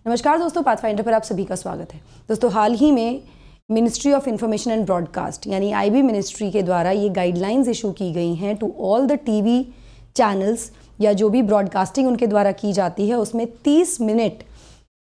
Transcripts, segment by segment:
नमस्कार दोस्तों, पाथफाइंडर पर आप सभी का स्वागत है। दोस्तों, हाल ही में ministry of information and broadcast यानी आईबी मिनिस्ट्री के द्वारा ये गाइडलाइंस इशू की गई हैं to all the TV channels या जो भी ब्रॉडकास्टिंग उनके द्वारा की जाती है उसमें 30 मिनट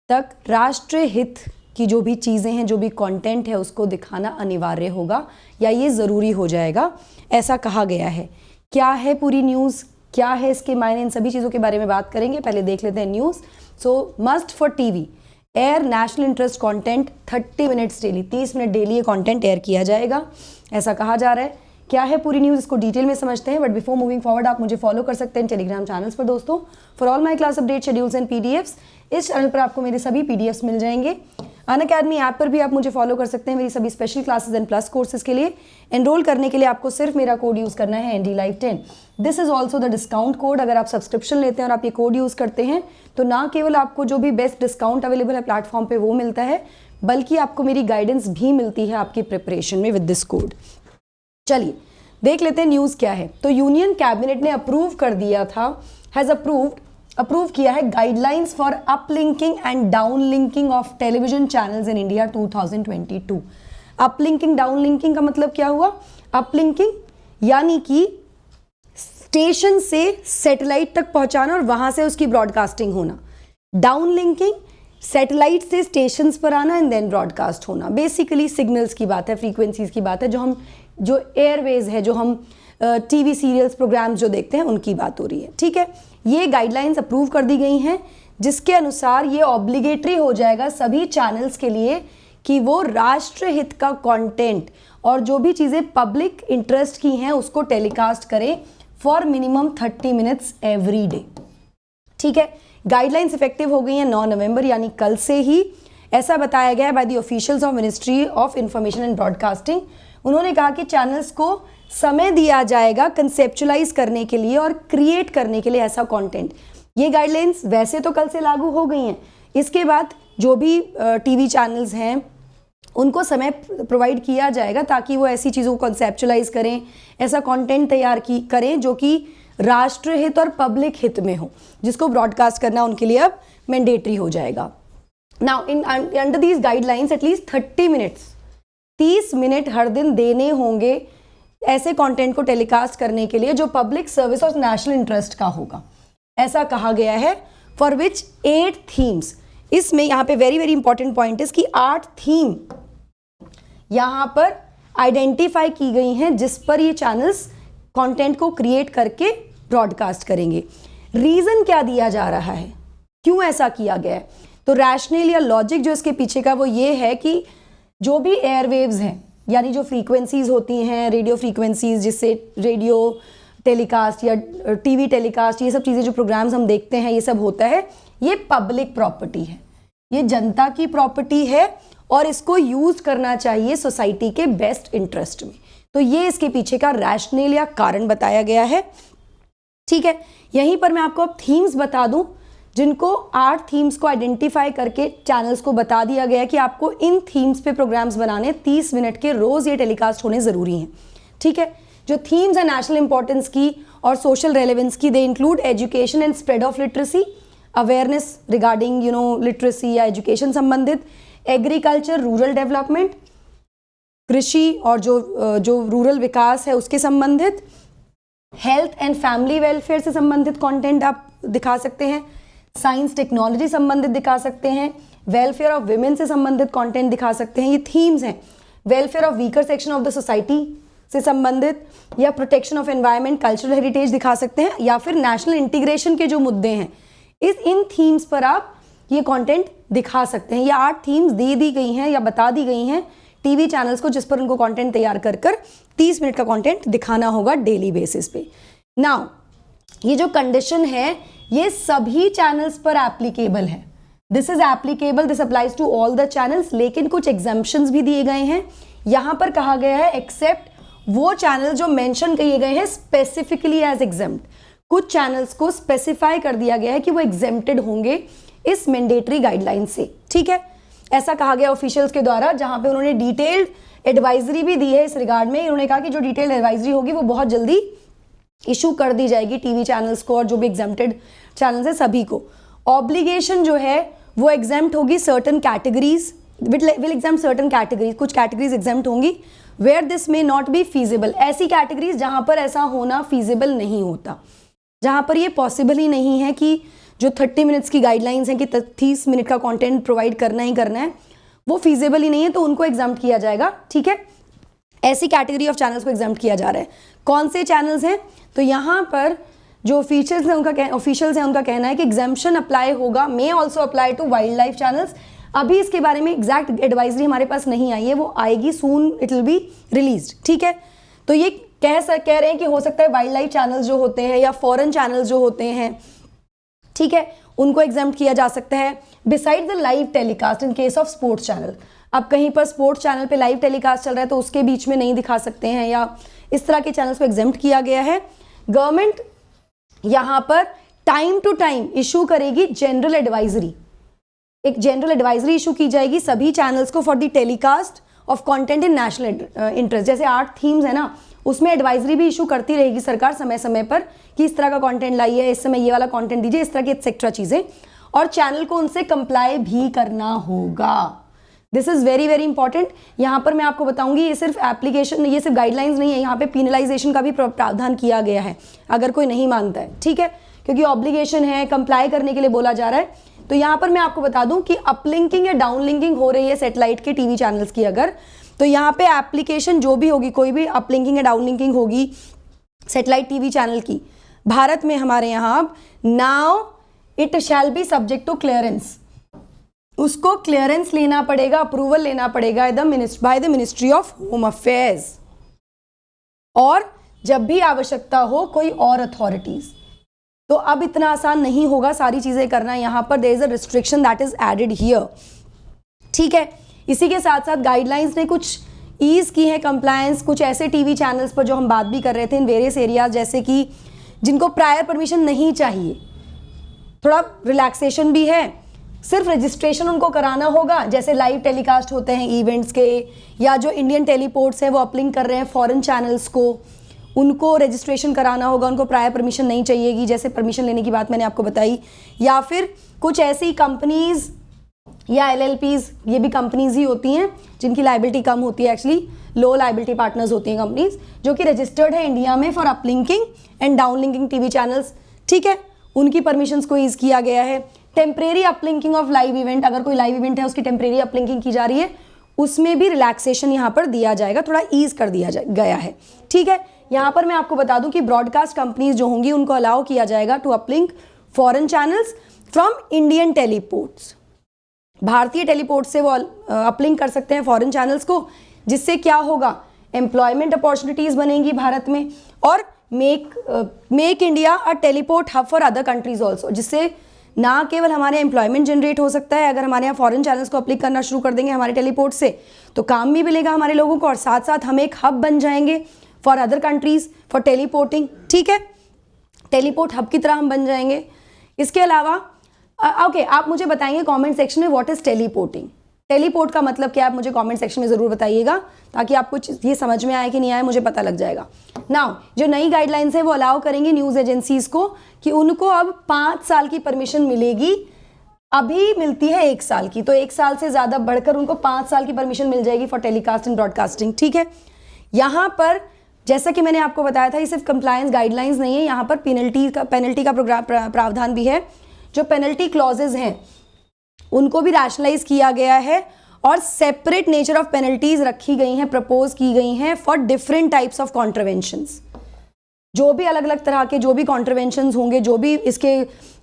तक राष्ट्र हित की जो भी चीज़ें हैं, जो भी कंटेंट है उसको दिखाना अनिवार्य होगा या ये ज़रूरी हो जाएगा, ऐसा कहा गया है। क्या है पूरी न्यूज़, क्या है इसके मायने, इन सभी चीज़ों के बारे में बात करेंगे। पहले देख लेते हैं news. So must for TV air national interest content 30 minutes daily, 30 minute daily ये कंटेंट एयर किया जाएगा, ऐसा कहा जा रहा है। क्या है पूरी न्यूज़, इसको डिटेल में समझते हैं। बट बिफोर मूविंग फॉरवर्ड, आप मुझे फॉलो कर सकते हैं टेलीग्राम चैनल्स पर दोस्तों। For all my class update schedules and PDFs, इस चैनल पर आपको मेरे सभी पीडीएफ्स मिल जाएंगे। अनअकैडमी ऐप पर भी आप मुझे फॉलो कर सकते हैं मेरी सभी special classes and plus courses के लिए। एनरोल करने के लिए आपको सिर्फ मेरा कोड यूज़ करना है NDLive10। This is also the discount code. अगर आप सब्सक्रिप्शन लेते हैं और आप ये कोड यूज़ करते हैं तो ना केवल आपको जो भी बेस्ट डिस्काउंट अवेलेबल है प्लेटफॉर्म पे वो मिलता है, बल्कि आपको मेरी गाइडेंस भी मिलती है आपकी प्रिपरेशन में विद दिस कोड। चलिए देख लेते हैं न्यूज़ क्या है। तो यूनियन कैबिनेट ने अप्रूव कर दिया था, हैज़ अप्रूव किया है guidelines for uplinking and downlinking of television channels in India 2022। Uplinking downlinking का मतलब क्या हुआ? अपलिंकिंग यानी कि स्टेशन से सैटेलाइट तक पहुंचाना और वहां से उसकी ब्रॉडकास्टिंग होना। डाउनलिंकिंग सैटेलाइट से स्टेशंस पर आना एंड देन ब्रॉडकास्ट होना। बेसिकली सिग्नल्स की बात है, फ्रीक्वेंसीज की बात है, जो एयरवेज है, जो हम टीवी सीरियल्स प्रोग्राम्स जो देखते हैं उनकी बात हो रही है। ठीक है, ये गाइडलाइंस अप्रूव कर दी गई हैं जिसके अनुसार ये ऑब्लिगेटरी हो जाएगा सभी चैनल्स के लिए कि वो राष्ट्र हित का कंटेंट और जो भी चीज़ें पब्लिक इंटरेस्ट की हैं उसको टेलीकास्ट करें for minimum 30 minutes every day. ठीक है, गाइडलाइंस इफेक्टिव हो गई हैं 9 नवंबर यानी कल से ही, ऐसा बताया गया है by the officials of ministry of information and broadcasting. उन्होंने कहा कि चैनल्स को समय दिया जाएगा कंसेप्चुलाइज करने के लिए और क्रिएट करने के लिए ऐसा कंटेंट। ये गाइडलाइंस वैसे तो कल से लागू हो गई हैं, इसके बाद जो भी टीवी चैनल्स हैं उनको समय प्रोवाइड किया जाएगा ताकि वो ऐसी चीज़ों को कंसेप्चुलाइज करें, ऐसा कंटेंट तैयार करें जो कि राष्ट्र हित और पब्लिक हित में हो, जिसको ब्रॉडकास्ट करना उनके लिए अब मैंडेटरी हो जाएगा। Now in under these guidelines at least 30 minutes 30 minute हर दिन देने होंगे ऐसे कंटेंट को टेलीकास्ट करने के लिए जो पब्लिक सर्विस और नेशनल इंटरेस्ट का होगा, ऐसा कहा गया है। फॉर विच 8 थीम्स, इसमें यहाँ पे very very important point is कि 8 थीम यहाँ पर आइडेंटिफाई की गई हैं जिस पर ये चैनल्स कंटेंट को क्रिएट करके ब्रॉडकास्ट करेंगे। रीज़न क्या दिया जा रहा है, क्यों ऐसा किया गया है? तो रैशनल या लॉजिक जो इसके पीछे का वो ये है कि जो भी एयरवेव्स हैं यानी जो फ्रीक्वेंसीज होती हैं, रेडियो फ्रीक्वेंसीज जिससे रेडियो टेलीकास्ट या टीवी टेलीकास्ट, ये सब चीज़ें जो प्रोग्राम्स हम देखते हैं ये सब होता है, ये पब्लिक प्रॉपर्टी है, ये जनता की प्रॉपर्टी है और इसको यूज करना चाहिए सोसाइटी के बेस्ट इंटरेस्ट में। तो ये इसके पीछे का रैशनल या कारण बताया गया है। ठीक है, यहीं पर मैं आपको अब थीम्स बता दूं जिनको 8 थीम्स को आइडेंटिफाई करके चैनल्स को बता दिया गया कि आपको इन थीम्स पे प्रोग्राम्स बनाने 30 मिनट के रोज़ ये टेलीकास्ट होने ज़रूरी हैं। ठीक है, जो थीम्स हैं नेशनल इंपॉर्टेंस की और सोशल रेलेवेंस की, they include education and spread of literacy, awareness regarding literacy या एजुकेशन संबंधित, एग्रीकल्चर रूरल डेवलपमेंट, कृषि और जो रूरल विकास है उसके संबंधित, हेल्थ एंड फैमिली वेलफेयर से संबंधित कंटेंट आप दिखा सकते हैं, साइंस टेक्नोलॉजी संबंधित दिखा सकते हैं, वेलफेयर ऑफ विमेन से संबंधित कंटेंट दिखा सकते हैं। ये थीम्स हैं। Welfare of weaker section of the society से संबंधित या protection of environment, cultural heritage दिखा सकते हैं, या फिर नेशनल इंटीग्रेशन के जो मुद्दे हैं इन थीम्स पर आप ये कंटेंट दिखा सकते हैं। ये 8 थीम्स दे दी गई हैं या बता दी गई हैं टीवी चैनल्स को जिस पर उनको कंटेंट तैयार कर 30 मिनट का कंटेंट दिखाना होगा डेली बेसिस पे। नाउ ये जो कंडीशन है ये सभी चैनल्स पर एप्लीकेबल है। This is applicable, this applies to all the channels, लेकिन कुछ एग्जाम्पशंस भी दिए गए हैं। यहां पर कहा गया है एक्सेप्ट वो चैनल जो मेंशन किए गए हैं स्पेसिफिकली एज एग्जेम्प्ट। कुछ चैनल्स को स्पेसिफाई कर दिया गया है कि वो एग्जेम्प्टेड होंगे इस मैंडेटरी गाइडलाइन से। ठीक है, ऐसा कहा गया ऑफिशियल्स के द्वारा, जहां पे उन्होंने डिटेल्ड एडवाइजरी भी दी है इस रिगार्ड में। उन्होंने कहा कि जो डिटेल्ड एडवाइजरी होगी वो बहुत जल्दी इशू कर दी जाएगी टीवी चैनल्स को और जो भी एग्जेम्प्टेड चैनल्स है सभी को। ऑब्लिगेशन जो है वो एग्जाम्प्ट होगी certain categories, will exam certain categories, कुछ कैटेगरीज एग्जाम्प्ट होंगी वेयर दिस में नॉट बी फीजिबल, ऐसी कैटेगरीज जहाँ पर ऐसा होना फीजिबल नहीं होता, जहाँ पर ये पॉसिबल ही नहीं है कि जो 30 मिनट्स की गाइडलाइंस हैं कि 30 मिनट का कंटेंट प्रोवाइड करना ही करना है, वो फीजिबल ही नहीं है, तो उनको एग्जाम्प्ट किया जाएगा। ठीक है, ऐसी कैटेगरी ऑफ चैनल्स को एग्जाम्प्ट किया जा रहा है। कौन से चैनल्स हैं? तो यहाँ पर जो ऑफिशियल्स हैं उनका कहना है कि एग्जाम्पशन अप्लाई होगा, may also apply to wild life channels. अभी इसके बारे में एग्जैक्ट एडवाइजरी हमारे पास नहीं आई है, वो आएगी सून, इट विल बी रिलीज्ड। ठीक है, तो ये कह रहे हैं कि हो सकता है वाइल्ड लाइफ चैनल्स जो होते हैं या फॉरेन चैनल्स जो होते हैं, ठीक है, उनको एग्जाम्प्ट किया जा सकता है। Beside the live telecast in case of sports channel, अब कहीं पर स्पोर्ट्स चैनल पे लाइव टेलीकास्ट चल रहा है तो उसके बीच में नहीं दिखा सकते हैं, या इस तरह के चैनल्स को एग्जाम्प्ट किया गया है। गवर्नमेंट यहाँ पर टाइम टू टाइम इशू करेगी जनरल एडवाइजरी, एक जनरल एडवाइजरी इशू की जाएगी सभी चैनल्स को for the telecast of content in national interest. जैसे 8 थीम्स है ना, उसमें एडवाइजरी भी इशू करती रहेगी सरकार समय समय पर कि इस तरह का कंटेंट लाइए, इस समय ये वाला कंटेंट दीजिए, इस तरह की एक्सेट्रा चीज़ें, और चैनल को उनसे कंप्लाई भी करना होगा। This is very very important. यहाँ पर मैं आपको बताऊंगी, ये सिर्फ एप्लीकेशन, ये सिर्फ गाइडलाइंस नहीं है, यहाँ पे पिनलाइजेशन का भी प्रावधान किया गया है अगर कोई नहीं मानता है। ठीक है, क्योंकि ऑब्लिगेशन है, कंप्लाई करने के लिए बोला जा रहा है। तो यहाँ पर मैं आपको बता दूं कि अपलिंकिंग या डाउनलिंकिंग हो रही है सैटेलाइट के टीवी चैनल्स की अगर, तो यहाँ पे एप्लीकेशन जो भी होगी, कोई भी अपलिंकिंग या डाउनलिंकिंग होगी सैटेलाइट टीवी चैनल की भारत में हमारे यहाँ, अब now it shall be subject to clearance, उसको क्लियरेंस लेना पड़ेगा, अप्रूवल लेना पड़ेगा by the ministry of home affairs, और जब भी आवश्यकता हो कोई और अथॉरिटीज। तो अब इतना आसान नहीं होगा सारी चीजें करना, यहाँ पर there is a restriction that is added here. ठीक है, इसी के साथ साथ गाइडलाइंस ने कुछ ईज की है कंप्लायंस, कुछ ऐसे टीवी चैनल्स पर जो हम बात भी कर रहे थे इन वेरियस एरियाज, जैसे कि जिनको प्रायर परमिशन नहीं चाहिए, थोड़ा रिलैक्सेशन भी है, सिर्फ रजिस्ट्रेशन उनको कराना होगा। जैसे लाइव टेलीकास्ट होते हैं इवेंट्स के, या जो इंडियन टेलीपोर्ट्स हैं वो अपलिंक कर रहे हैं फॉरेन चैनल्स को, उनको रजिस्ट्रेशन कराना होगा, उनको प्रायर परमिशन नहीं चाहिएगी, जैसे परमिशन लेने की बात मैंने आपको बताई। या फिर कुछ ऐसी कंपनीज या LLPs, ये भी कंपनीज ही होती हैं जिनकी लाइबिलिटी कम होती है, एक्चुअली लो लाइबिलिटी पार्टनर्स होती हैं कंपनीज, जो कि रजिस्टर्ड है इंडिया में for uplinking and downlinking TV channels. ठीक है, उनकी परमिशंस को ईज किया गया है। Temporary uplinking of live event, अगर कोई लाइव इवेंट है उसकी टेम्परेरी अपलिंकिंग की जा रही है, उसमें भी रिलैक्सेशन यहाँ पर दिया जाएगा, थोड़ा ईज कर दिया गया है। ठीक है, यहाँ पर मैं आपको बता दूं कि ब्रॉडकास्ट कंपनीज जो होंगी उनको अलाउ किया जाएगा to uplink foreign channels from Indian teleports. भारतीय टेलीपोर्ट से वो अपलिंक कर सकते हैं फॉरेन चैनल्स को, जिससे क्या होगा, एम्प्लॉयमेंट अपॉर्चुनिटीज बनेंगी भारत में, और make India a teleport hub for other countries also, जिससे ना केवल हमारे एम्प्लॉयमेंट जनरेट हो सकता है, अगर हमारे यहाँ फॉरेन चैनल्स को अप्लिक करना शुरू कर देंगे हमारे टेलीपोर्ट से, तो काम भी मिलेगा हमारे लोगों को, और साथ साथ हम एक हब बन जाएंगे for other countries for teleporting. ठीक है, टेलीपोर्ट हब की तरह हम बन जाएंगे। इसके अलावा ओके, आप मुझे बताएंगे कमेंट सेक्शन में व्हाट इज टेलीपोर्टिंग, टेलीपोर्ट का मतलब क्या है, आप मुझे कमेंट सेक्शन में ज़रूर बताइएगा, ताकि आपको ये समझ में आए कि नहीं आए, मुझे पता लग जाएगा। नाउ जो नई गाइडलाइंस है वो अलाउ करेंगे न्यूज़ एजेंसीज को कि उनको अब 5 साल की परमिशन मिलेगी, अभी मिलती है 1 साल की, तो 1 साल से ज़्यादा बढ़कर उनको 5 साल की परमिशन मिल जाएगी फॉर टेलीकास्ट एंड ब्रॉडकास्टिंग। ठीक है, यहाँ पर जैसा कि मैंने आपको बताया था, ये सिर्फ कंप्लायंस गाइडलाइंस नहीं है, यहाँ पर पेनल्टी का प्रावधान भी है। जो पेनल्टी क्लॉजेज हैं उनको भी रैशनलाइज किया गया है, और सेपरेट नेचर ऑफ पेनल्टीज रखी गई हैं, प्रपोज की गई हैं फॉर डिफरेंट टाइप्स ऑफ कॉन्ट्रवेंशंस। जो भी अलग अलग तरह के जो भी कॉन्ट्रवेंशंस होंगे, जो भी इसके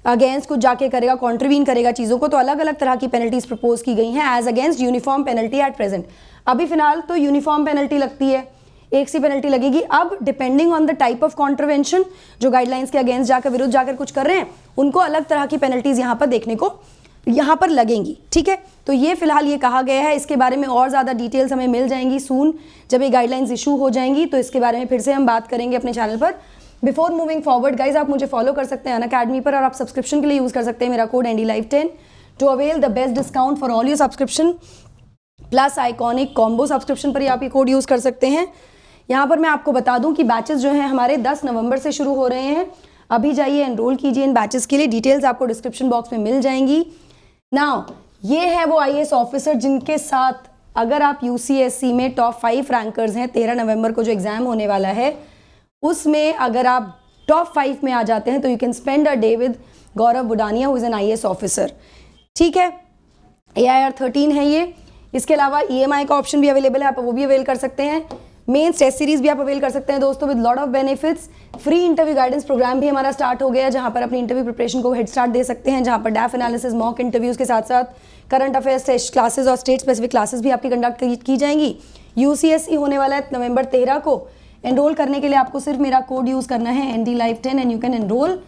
अगेंस्ट कुछ जाके करेगा, कॉन्ट्रवीन करेगा चीज़ों को, तो अलग अलग तरह की पेनल्टीज प्रपोज की गई हैं as against uniform penalty at present. अभी फिलहाल तो यूनिफॉर्म पेनल्टी लगती है, एक सी पेनल्टी लगेगी। अब depending on the type of contravention, जो गाइडलाइंस के अगेंस्ट जाकर, विरुद्ध जाकर कुछ कर रहे हैं, उनको अलग तरह की पेनल्टीज यहाँ पर देखने को यहाँ पर लगेंगी। ठीक है, तो ये फिलहाल ये कहा गया है, इसके बारे में और ज़्यादा डिटेल्स हमें मिल जाएंगी सून, जब ये गाइडलाइंस इशू हो जाएंगी, तो इसके बारे में फिर से हम बात करेंगे अपने चैनल पर। बिफोर मूविंग फॉरवर्ड गाइज, आप मुझे फॉलो कर सकते हैं अनअकैडमी पर, और आप सब्सक्रिप्शन के लिए यूज़ कर सकते हैं मेरा code NDLive10 to avail the best discount for all your subscription, plus iconic combo subscription पर ही आप ये कोड यूज़ कर सकते हैं। यहाँ पर मैं आपको बता दूं कि बैचेस जो हैं हमारे 10 नवंबर से शुरू हो रहे हैं। अभी जाइए एनरोल कीजिए इन बैचेस के लिए, डिटेल्स आपको डिस्क्रिप्शन बॉक्स में मिल जाएंगी। नाउ ये है वो आईएएस ऑफिसर जिनके साथ अगर आप यूसीएससी में टॉप 5 रैंकर्स हैं, 13 नवंबर को जो एग्जाम होने वाला है उसमें अगर आप टॉप 5 में आ जाते हैं तो you can spend a day with Gaurav Budania who is an IAS officer. ठीक है, AIR 13 है ये। इसके अलावा EMI का ऑप्शन भी अवेलेबल है, आप वो भी अवेल कर सकते हैं। मेंस टेस्ट सीरीज भी आप अवेल कर सकते हैं दोस्तों with lot of benefits. Free interview guidance programme भी हमारा स्टार्ट हो गया है जहां पर अपनी इंटरव्यू प्रिपरेशन को हेड स्टार्ट दे सकते हैं, जहां पर डैफ एनालिसिस, मॉक इंटरव्यूज के साथ साथ करंट अफेयर्स टेस्ट क्लासेस और स्टेट स्पेसिफिक क्लासेस भी आपकी कंडक्ट की जाएंगी। यूसीएससी होने वाला है नवंबर 13 को। एनरोल करने के लिए आपको सिर्फ मेरा कोड यूज करना है NDLive10 and you can enrol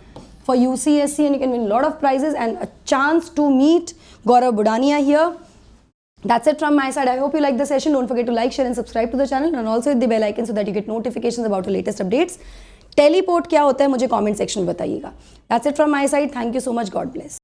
for UCSC and you can win a lot of prizes and a chance to meet Gaurav Budania here. That's it from my side. I hope you like the session. Don't forget to like, share and subscribe to the channel and also hit the bell icon so that you get notifications about the latest updates. Teleport क्या होता है मुझे comment section में बताइएगा. That's it from my side. Thank you so much. God bless.